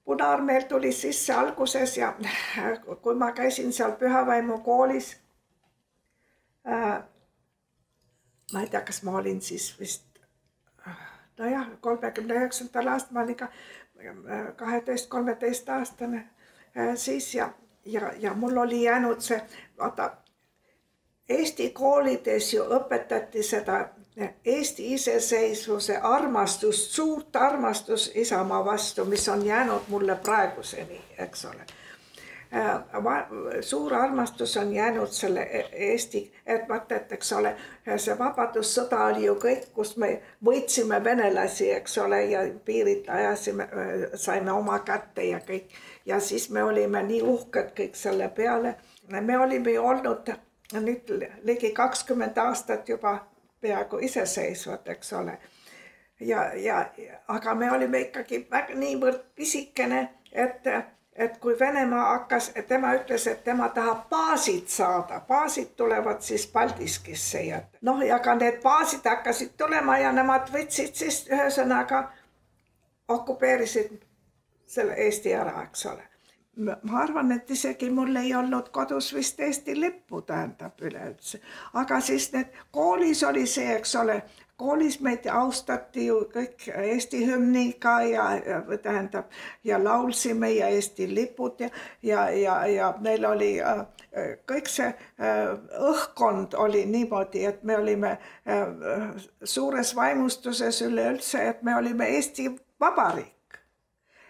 Punaarmeel tuli sisse alguses ja kui ma käisin seal Pühavaimu koolis, ma ei tea, kas ma olin siis vist, nojah, 39. aastal, ma olin ka 12-13-aastane siis ja mul oli jäänud see, vaata, Eesti koolides ju õpetati seda Eesti iseseisvuse armastust, suurt armastust Isamaa vastu, mis on jäänud mulle praeguseni, eks ole. Suur armastus on jäänud selle Eesti, et vaata, et eks ole, see vabadussõda oli ju kõik, kus me võitsime venelasi, eks ole, ja piirid ajasime, saime oma kätte ja kõik. Ja siis me olime nii uhked kõik selle peale. Me olime ju olnud nüüd ligi 20 aastat juba peaaegu iseseisvad, eks ole. Aga me olime ikkagi niivõrd pisikene, et kui Venemaa hakkas, tema ütles, et tema tahab baasid saada. Baasid tulevad siis Paldiskisse. Noh, ja ka need baasid hakkasid tulema ja nemad võtsid siis ühesõnaga okupeerisid selle Eesti ära, eks ole. Ma arvan, et isegi mul ei olnud kodus vist Eesti lippu, tähendab üleüldse. Aga siis need koolis oli see, eks ole, koolis meid austati ju kõik Eesti hümniga ja laulsime ja Eesti lipud ja meil oli kõik see õhkkond oli niimoodi, et me olime suures vaimustuses üleüldse, et me olime Eesti Vabariik.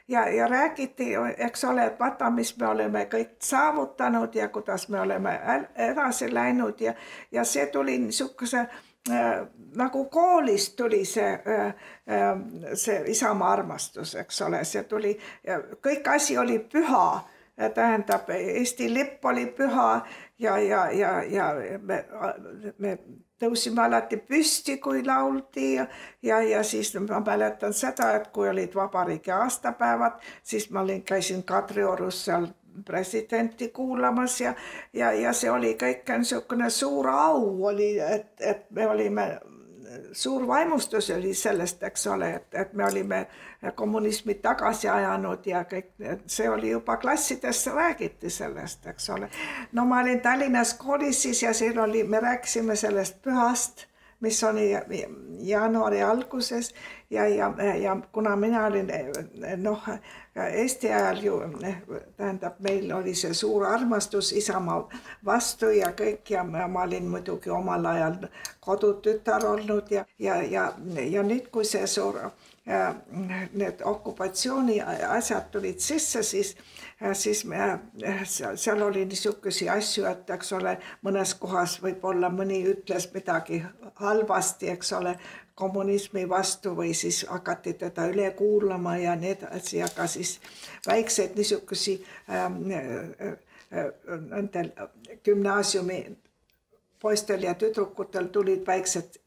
Ja räägiti, eks ole, et vaata, mis me oleme kõik saavutanud ja kuidas me oleme edasi läinud ja see tuli niisuguse, nagu koolist tuli see Isamaa armastus, eks ole, see tuli, kõik asi oli püha, tähendab, Eesti lipp oli püha ja me tõusime alati püsti, kui lauldi ja siis ma mäletan seda, et kui olid vabariigi aastapäevad, siis ma käisin Kadriorus seal presidenti kuulamas ja see oli kõik niisugune suur au oli, et me olime, suur vaimustus oli sellest, eks ole, et me olime kommunismi tagasi ajanud ja kõik, see oli juba klassides räägiti sellest, eks ole. No ma olin Tallinnas koolis siis ja siin oli, me rääkisime sellest pühast, mis oli jaanuari alguses ja kuna mina olin, noh, Eesti ajal ju, tähendab, meil oli see suur armastus Isamaa vastu ja kõik ja ma olin muidugi omal ajal kodutütar olnud ja nüüd, kui see suur need okupatsiooni asjad tulid sisse, siis seal oli niisugusi asju, et eks ole, mõnes kohas võib-olla mõni ütles midagi halvasti, eks ole, kommunismi vastu või siis hakati teda üle kuulama ja nii edasi, aga siis väikseid niisugusi nendel gümnaasiumi poistel ja tüdrukutel tulid väiksed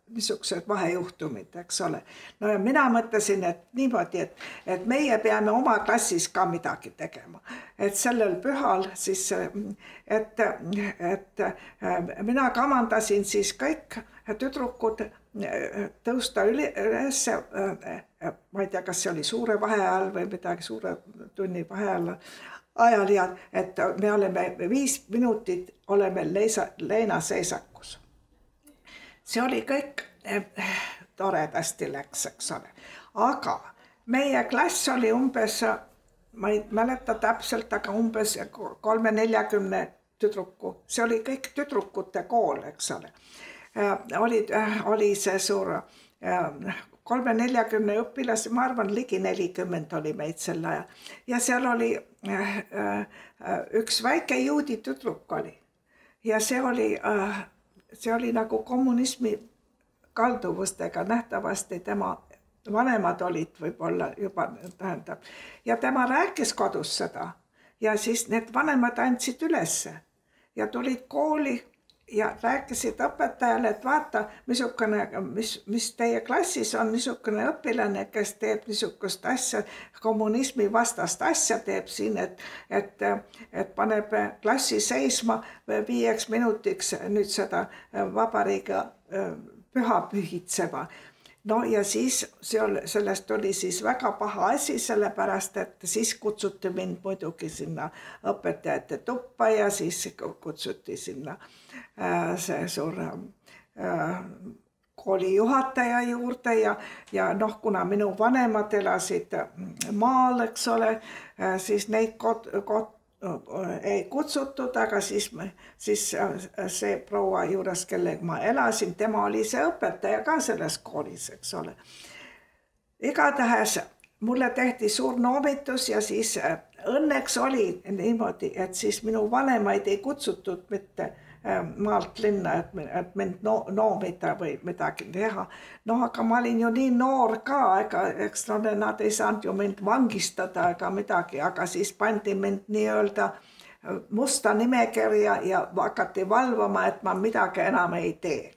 niisugused vahejuhtumid, eks ole. No ja mina mõtlesin, et niimoodi, et meie peame oma klassis ka midagi tegema. Et sellel pühal siis, et mina kamandasin siis kõik tüdrukud tõusta üles, ma ei tea, kas see oli suure vaheajal või midagi suure tunni vaheajal ja et me oleme 5 minutit oleme leinaseisakus. See oli kõik toredasti läks, eks ole. Aga meie klass oli umbes, ma ei mäleta täpselt, aga umbes 30-40 tüdruku. See oli kõik tüdrukute kool, eks ole. Oli see suur 30-40 õpilasi, ma arvan, ligi 40 oli meid sel ajal. Ja seal oli üks väike juudi tüdruk oli. Ja see oli nagu kommunismi kalduvustega, nähtavasti tema vanemad olid võib-olla juba, tähendab. Ja tema rääkis kodus seda ja siis need vanemad andsid ülesse ja tulid kooli ja rääkisid õpetajale, et vaata, mis teie klassis on niisugune õpilane, kes teeb niisugust asja, kommunismi vastast asja teeb siin, et paneb klassi seisma 5 minutiks nüüd seda vabariiga püha pühitsema. no ja siis sellest oli siis väga paha asi, sellepärast et siis kutsuti mind muidugi sinna õpetajate tuppa ja siis kutsuti sinna see suur kooli juhataja juurde ja noh, kuna minu vanemad elasid maal, eks ole, siis neid ei kutsutud, aga siis see proua juures, kellega ma elasin, tema oli see õpetaja ka selles koolis, eks ole. Igatahes mulle tehti suur noomitus ja siis õnneks oli niimoodi, et siis minu vanemaid ei kutsutud mitte maalt linna, et mind noomida või midagi teha. No aga ma olin ju nii noor ka, eks nad ei saanud ju mind vangistada ega midagi, aga siis pandi mind nii-öelda musta nimekirja ja hakati valvama, et ma midagi enam ei tee.